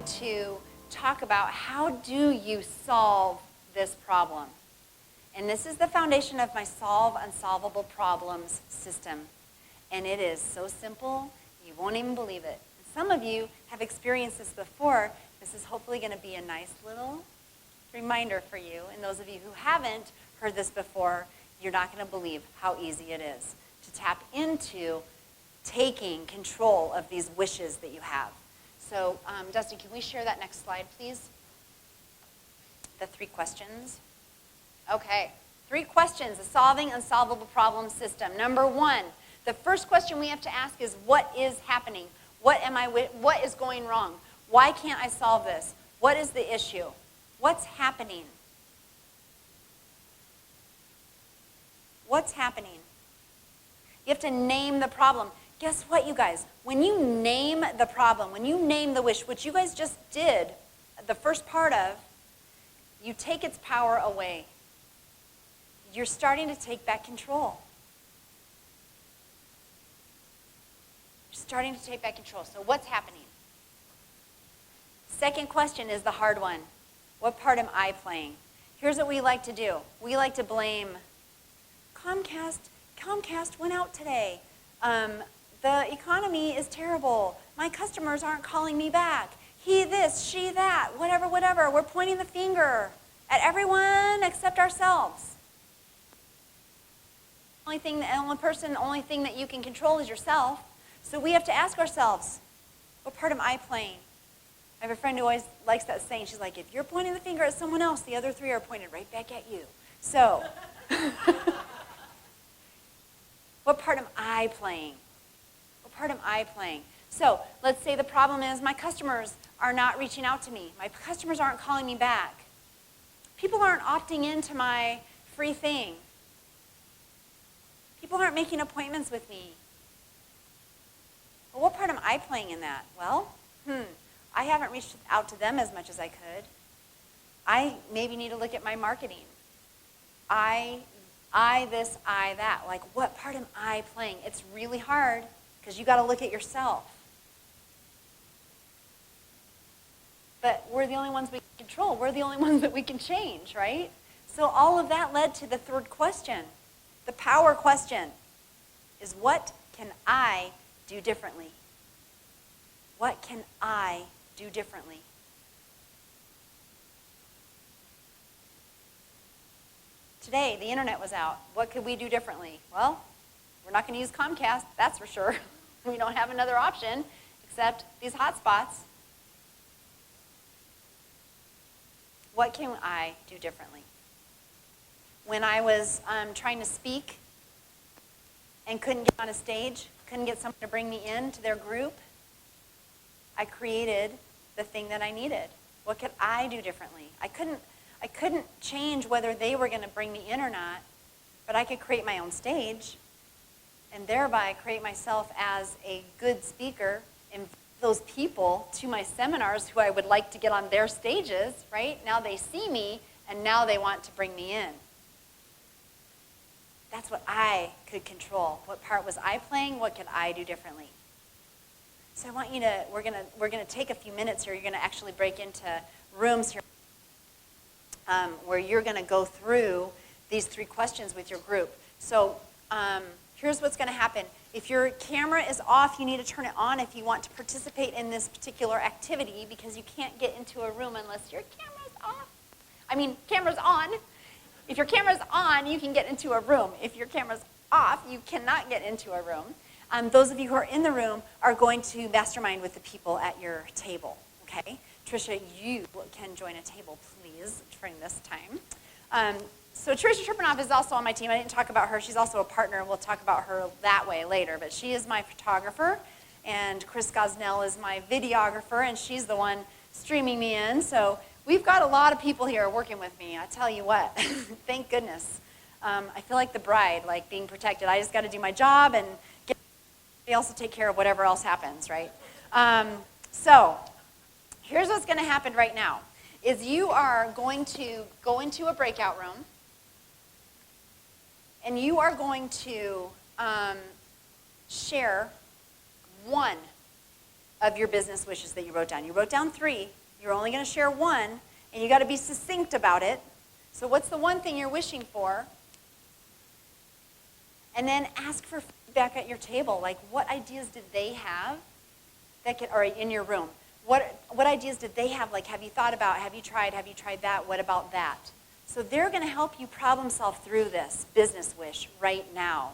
to talk about how do you solve this problem. And this is the foundation of my Solve Unsolvable Problems system. And it is so simple, you won't even believe it. Some of you have experienced this before. This is hopefully going to be a nice little reminder for you. And those of you who haven't heard this before, you're not going to believe how easy it is to tap into taking control of these wishes that you have. So, Dustin, can we share that next slide, please? The 3 questions. Okay, 3 questions, the Solving Unsolvable Problem system. Number 1, the first question we have to ask is, what is happening? What is going wrong? Why can't I solve this? What is the issue? What's happening? What's happening? You have to name the problem. Guess what, you guys? When you name the problem, when you name the wish, which you guys just did, the first part of, you take its power away. You're starting to take back control. You're starting to take back control. So what's happening? Second question is the hard one. What part am I playing? Here's what we like to do. We like to blame Comcast went out today. The economy is terrible. My customers aren't calling me back. He this, she that, whatever, whatever. We're pointing the finger at everyone except ourselves. The only thing that you can control is yourself. So we have to ask ourselves, what part am I playing? I have a friend who always likes that saying. She's like, if you're pointing the finger at someone else, the other 3 are pointed right back at you. So, what part am I playing? What part am I playing? So, let's say the problem is my customers are not reaching out to me. My customers aren't calling me back. People aren't opting into my free thing. People aren't making appointments with me. Well, what part am I playing in that? Well, I haven't reached out to them as much as I could. I maybe need to look at my marketing. I this, I that. Like, what part am I playing? It's really hard because you got to look at yourself. But we're the only ones we can control. We're the only ones that we can change, right? So all of that led to the third question. The power question is, what can I do differently? What can I do differently? Today, the internet was out. What could we do differently? Well, we're not going to use Comcast, that's for sure. We don't have another option except these hotspots. What can I do differently? When I was trying to speak and couldn't get on a stage, couldn't get someone to bring me into their group, I created the thing that I needed. What could I do differently? I couldn't change whether they were going to bring me in or not, but I could create my own stage and thereby create myself as a good speaker and those people to my seminars who I would like to get on their stages, right? Now they see me and now they want to bring me in. That's what I could control. What part was I playing? What could I do differently? So I want you to, we're gonna take a few minutes here. You're gonna actually break into rooms here where you're gonna go through these 3 questions with your group. So here's what's gonna happen. If your camera is off, you need to turn it on if you want to participate in this particular activity, because you can't get into a room unless your camera's off. I mean, camera's on. If your camera's on, you can get into a room. If your camera's off, you cannot get into a room. Those of you who are in the room are going to mastermind with the people at your table, okay? Tricia, you can join a table, please, during this time. So Tricia Trippenoff is also on my team. I didn't talk about her. She's also a partner. We'll talk about her that way later. But she is my photographer, and Chris Gosnell is my videographer, and she's the one streaming me in. So we've got a lot of people here working with me. I tell you what, thank goodness. I feel like the bride, like being protected. I just got to do my job and they also take care of whatever else happens, right? So here's what's going to happen right now, is you are going to go into a breakout room, and you are going to share one of your business wishes that you wrote down. You wrote down 3. You're only going to share 1, and you got to be succinct about it. So what's the one thing you're wishing for? And then ask for feedback at your table. Like, what ideas did they have that could, or in your room? What ideas did they have? Like, have you thought about, have you tried that? What about that? So they're going to help you problem solve through this business wish right now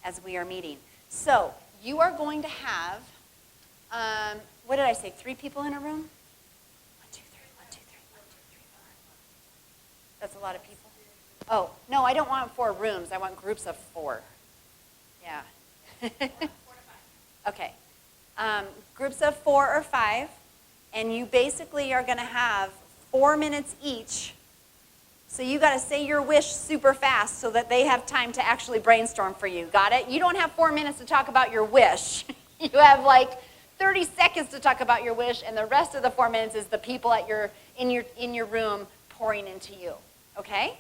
as we are meeting. So you are going to have, what did I say, 3 people in a room? 1, 2, 3, 1, 2, 3, 1, 2, 3, 4. That's a lot of people. Oh, no, I don't want 4 rooms. I want groups of 4. Yeah. 4 to 5. Okay. Groups of 4 or 5, and you basically are going to have 4 minutes each. So you got to say your wish super fast so that they have time to actually brainstorm for you. Got it? You don't have 4 minutes to talk about your wish. You have like 30 seconds to talk about your wish, and the rest of the 4 minutes is the people at in your room pouring into you. Okay?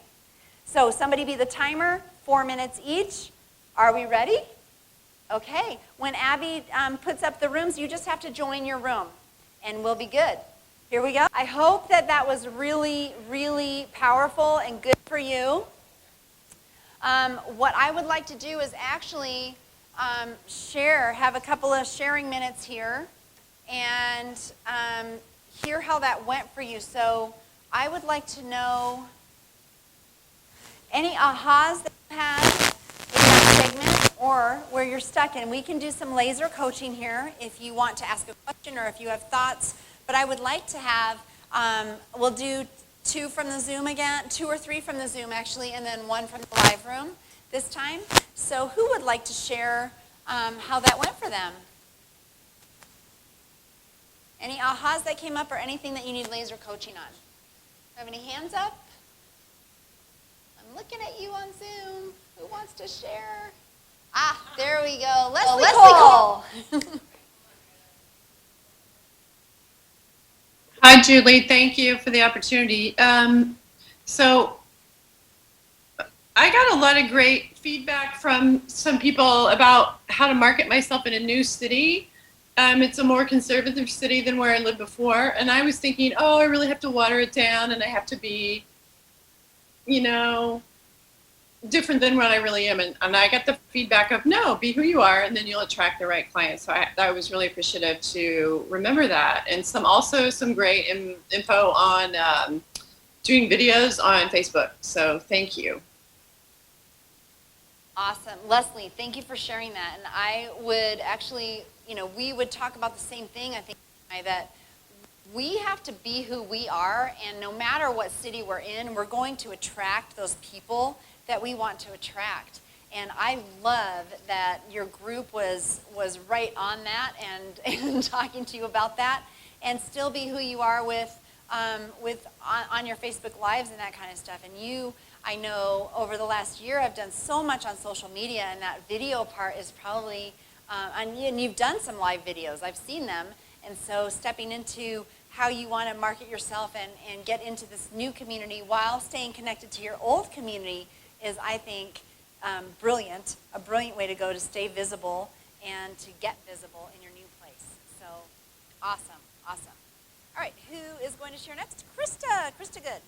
So somebody be the timer, 4 minutes each. Are we ready? Okay. When Abby puts up the rooms, you just have to join your room, and we'll be good. Here we go. I hope that that was really, really powerful and good for you. What I would like to do is actually have a couple of sharing minutes here and hear how that went for you. So I would like to know any ahas that you had in that segment or where you're stuck. And we can do some laser coaching here if you want to ask a question or if you have thoughts. But I would like to have, we'll do 2 from the Zoom again, 2 or 3 from the Zoom actually, and then 1 from the live room this time. So who would like to share how that went for them? Any ahas that came up or anything that you need laser coaching on? Have any hands up? I'm looking at you on Zoom. Who wants to share? Ah, there we go. Leslie Cole. Hi, Julie. Thank you for the opportunity. So I got a lot of great feedback from some people about how to market myself in a new city. It's a more conservative city than where I lived before. And I was thinking, oh, I really have to water it down and I have to be, different than what I really am. And I got the feedback of, no, be who you are, and then you'll attract the right clients. So I was really appreciative to remember that. And also some great info on doing videos on Facebook. So thank you. Awesome. Leslie, thank you for sharing that. And I would actually, we would talk about the same thing, I think, that we have to be who we are, and no matter what city we're in, we're going to attract those people that we want to attract. And I love that your group was right on that and talking to you about that, and still be who you are on your Facebook Lives and that kind of stuff. And you, I know over the last year, I've done so much on social media, and that video part is probably, and you've done some live videos. I've seen them. And so stepping into how you want to market yourself and get into this new community while staying connected to your old community is, I think, brilliant. A brilliant way to go to stay visible and to get visible in your new place. So awesome, awesome. All right, who is going to share next? Krista. Krista Good.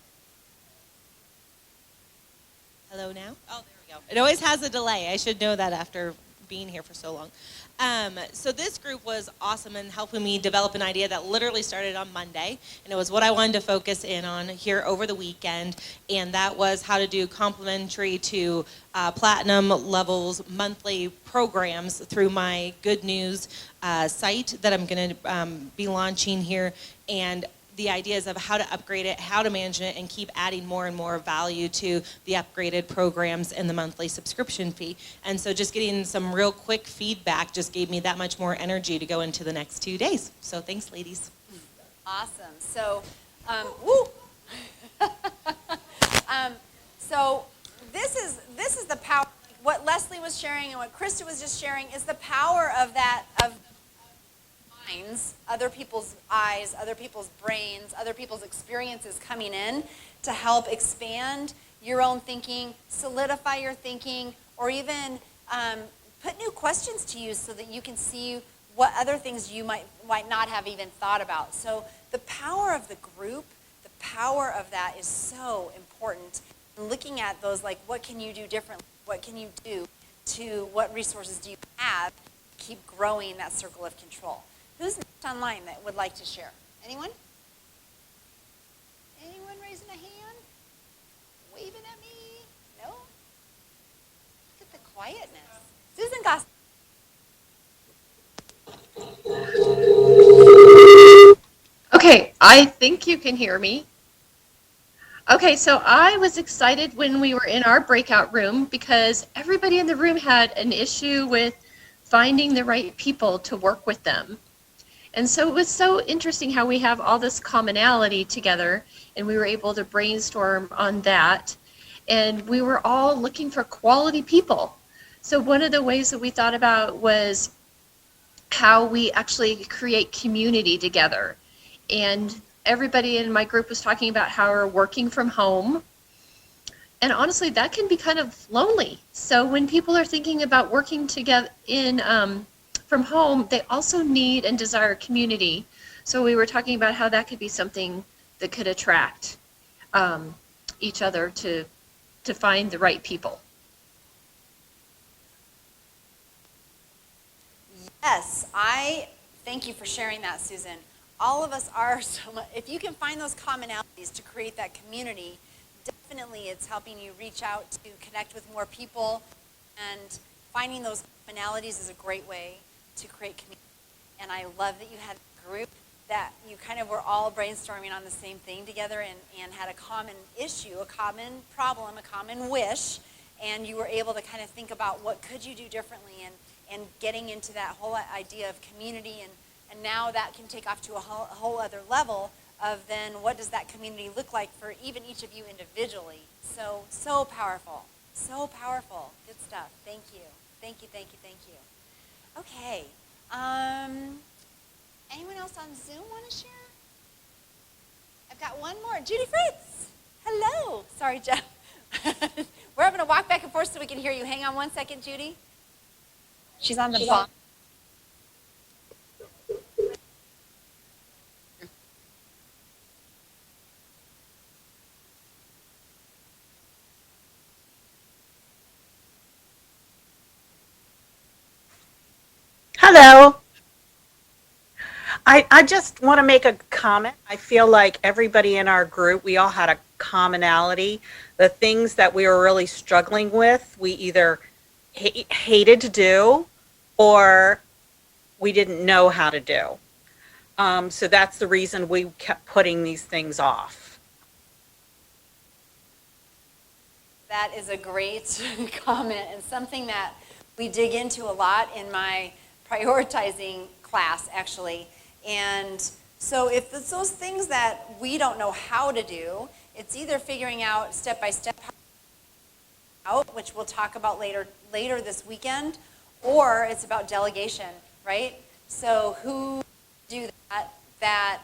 Hello now? Oh, there we go. It always has a delay. I should know that after being here for so long. So this group was awesome in helping me develop an idea that literally started on Monday, and it was what I wanted to focus in on here over the weekend, and that was how to do complimentary to platinum levels monthly programs through my Good News site that I'm going to be launching here. And the ideas of how to upgrade it, how to manage it, and keep adding more and more value to the upgraded programs and the monthly subscription fee. And so just getting some real quick feedback just gave me that much more energy to go into the next 2 days. So thanks, ladies. Awesome. So, woo. So this is the power. What Leslie was sharing and what Krista was just sharing is the power of that, of minds, other people's eyes, other people's brains, other people's experiences coming in to help expand your own thinking, solidify your thinking, or even put new questions to you so that you can see what other things you might not have even thought about. So the power of the group, the power of that is so important. And looking at those, like, what can you do differently? What can you do to, what resources do you have to keep growing that circle of control? Who's next online that would like to share? Anyone? Anyone raising a hand? Waving at me? No? Look at the quietness. Susan Goss. Okay, I think you can hear me. Okay, so I was excited when we were in our breakout room because everybody in the room had an issue with finding the right people to work with them. And so it was so interesting how we have all this commonality together, and we were able to brainstorm on that. And we were all looking for quality people. So one of the ways that we thought about was how we actually create community together. And everybody in my group was talking about how we're working from home. And honestly, that can be kind of lonely. So when people are thinking about working together from home, they also need and desire community. So we were talking about how that could be something that could attract each other to find the right people. Yes, I thank you for sharing that, Susan. All of us are so much, if you can find those commonalities to create that community, definitely it's helping you reach out to connect with more people, and finding those commonalities is a great way to create community. And I love that you had a group that you kind of were all brainstorming on the same thing together and had a common issue, a common problem, a common wish, and you were able to kind of think about what could you do differently, and getting into that whole idea of community, and now that can take off to a whole other level of then what does that community look like for even each of you individually. So powerful. So powerful. Good stuff. Thank you. Thank you, thank you, thank you. Okay. Anyone else on Zoom want to share? I've got one more. Judy Fritz. Hello. Sorry, Jeff. We're having to walk back and forth so we can hear you. Hang on one second, Judy. She's on the phone. Hello. I just want to make a comment. I feel like everybody in our group, we all had a commonality. The things that we were really struggling with, we either hated to do or we didn't know how to do. So that's the reason we kept putting these things off. That is a great comment, and something that we dig into a lot in my prioritizing class, actually. And so if it's those things that we don't know how to do, it's either figuring out step by step out, which we'll talk about later this weekend, or it's about delegation, right? So who do that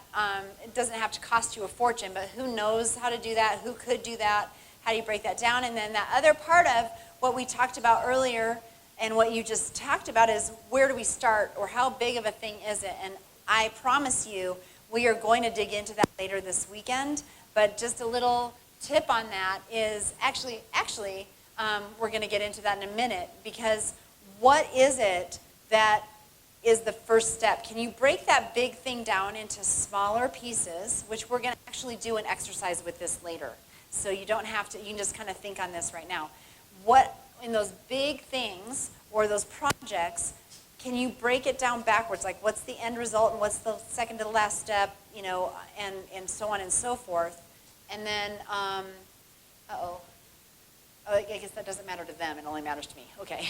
it doesn't have to cost you a fortune, but who knows how to do that? Who could do that? How do you break that down? And then that other part of what we talked about earlier and what you just talked about is where do we start, or how big of a thing is it? And I promise you, we are going to dig into that later this weekend, but just a little tip on that is actually, we're going to get into that in a minute, because what is it that is the first step? Can you break that big thing down into smaller pieces, which we're going to actually do an exercise with this later. So you don't have to, you can just kind of think on this right now. What, in those big things or those projects, can you break it down backwards? Like, what's the end result and what's the second to the last step, you know, and so on and so forth. And then, oh, I guess that doesn't matter to them. It only matters to me. Okay.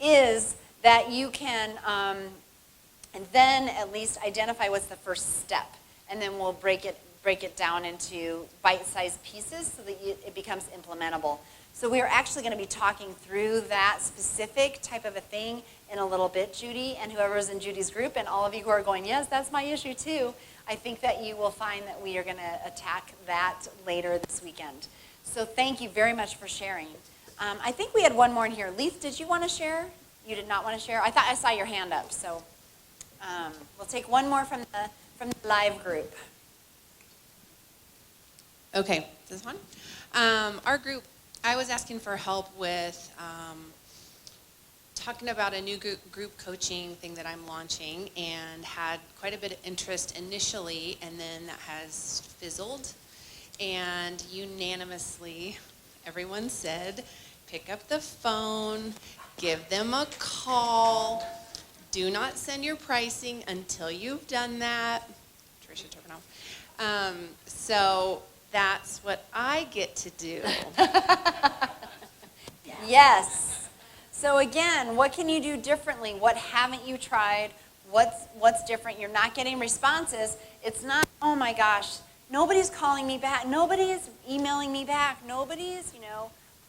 Is that you can, and then at least identify what's the first step. And then we'll break it down into bite-sized pieces so that it becomes implementable. So we are actually going to be talking through that specific type of a thing in a little bit, Judy, and whoever's in Judy's group, and all of you who are going, yes, that's my issue too. I think that you will find that we are going to attack that later this weekend. So thank you very much for sharing. I think we had one more in here. Leith, did you want to share? You did not want to share? I thought I saw your hand up, so we'll take one more from the live group. Okay, this one. Our group, I was asking for help with talking about a new group coaching thing that I'm launching, and had quite a bit of interest initially, and then that has fizzled. And unanimously, everyone said, pick up the phone, give them a call, do not send your pricing until you've done that. Tricia took it off. So that's what I get to do. Yes. So again, what can you do differently? What haven't you tried? What's different? You're not getting responses. It's not, oh my gosh, nobody's calling me back. Nobody's emailing me back. Nobody's,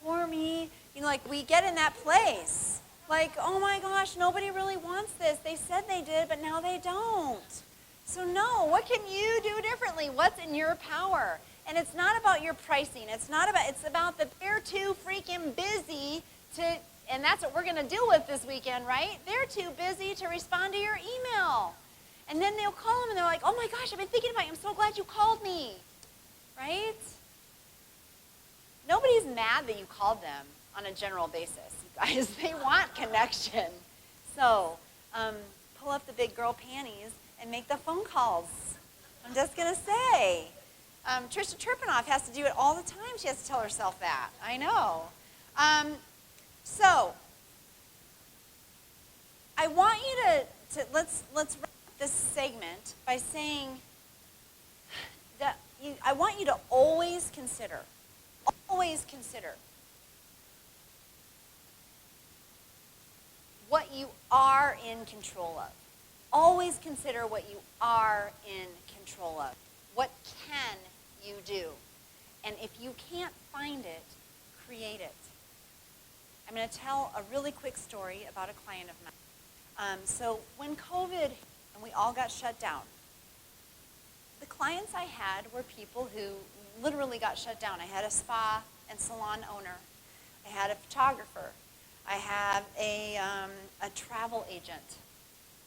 poor me. Like we get in that place. Like, oh my gosh, nobody really wants this. They said they did, but now they don't. So no, what can you do differently? What's in your power? And it's not about your pricing. It's about that they're too freaking busy to, and that's what we're going to deal with this weekend, right? They're too busy to respond to your email. And then they'll call them and they're like, oh my gosh, I've been thinking about you. I'm so glad you called me, right? Nobody's mad that you called them on a general basis, you guys. They want connection. So pull up the big girl panties and make the phone calls. I'm just going to say. Tricia Turpinoff has to do it all the time. She has to tell herself that. I know. So I want you to let's wrap up this segment by saying that I want you to always consider what you are in control of. Always consider what you are in control of. What can you do? And if you can't find it, create it. I'm going to tell a really quick story about a client of mine. So when COVID and we all got shut down, the clients I had were people who literally got shut down. I had a spa and salon owner. I had a photographer. I have a travel agent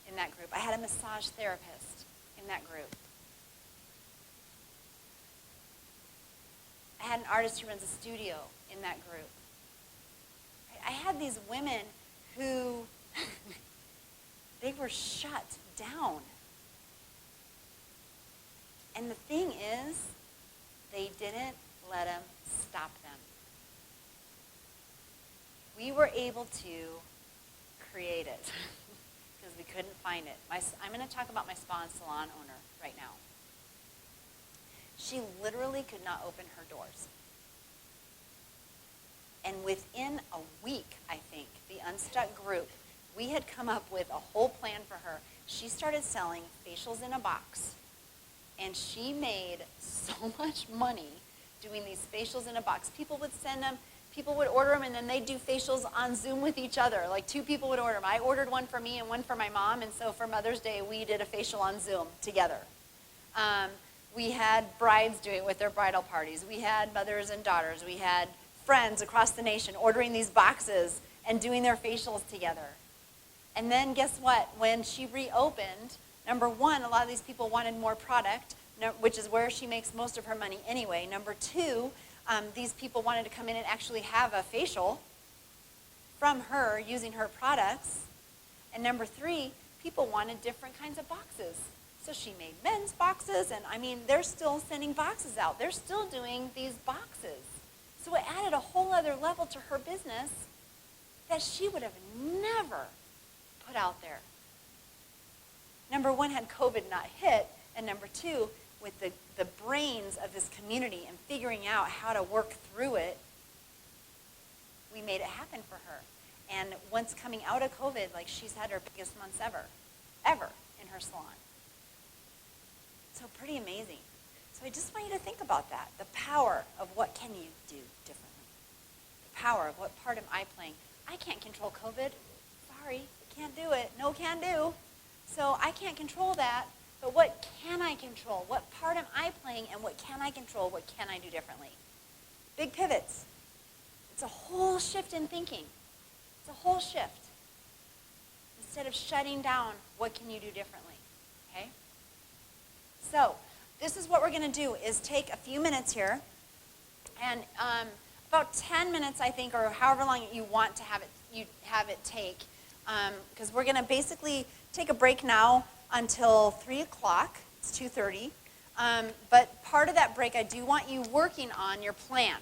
in that group. I had a massage therapist in that group. I had an artist who runs a studio in that group. I had these women who, they were shut down. And the thing is, they didn't let them stop them. We were able to create it because we couldn't find it. I'm going to talk about my spa and salon owner right now. She literally could not open her doors. And within a week, I think, the Unstuck group, we had come up with a whole plan for her. She started selling facials in a box. And she made so much money doing these facials in a box. People would send them, people would order them, and then they'd do facials on Zoom with each other. Like 2 people would order them. I ordered one for me and one for my mom, and so for Mother's Day, we did a facial on Zoom together. We had brides doing it with their bridal parties. We had mothers and daughters. We had friends across the nation ordering these boxes and doing their facials together. And then guess what? When she reopened, number one, a lot of these people wanted more product, which is where she makes most of her money anyway. Number two, these people wanted to come in and actually have a facial from her using her products. And number three, people wanted different kinds of boxes. So she made men's boxes, and I mean, they're still sending boxes out. They're still doing these boxes. So it added a whole other level to her business that she would have never put out there. Number one, had COVID not hit, and number two, with the brains of this community and figuring out how to work through it, we made it happen for her. And once coming out of COVID, like she's had her biggest months ever in her salon. So pretty amazing. So I just want you to think about that. The power of what can you do differently. The power of what part am I playing. I can't control COVID. Sorry, can't do it. No can do. So I can't control that. But what can I control? What part am I playing, and what can I control? What can I do differently? Big pivots. It's a whole shift in thinking. It's a whole shift. Instead of shutting down, what can you do differently? Okay? So, this is what we're going to do, is take a few minutes here, and about 10 minutes, I think, or however long you want to have it take, because we're going to basically take a break now until 3 o'clock. It's 2:30. But part of that break, I do want you working on your plan.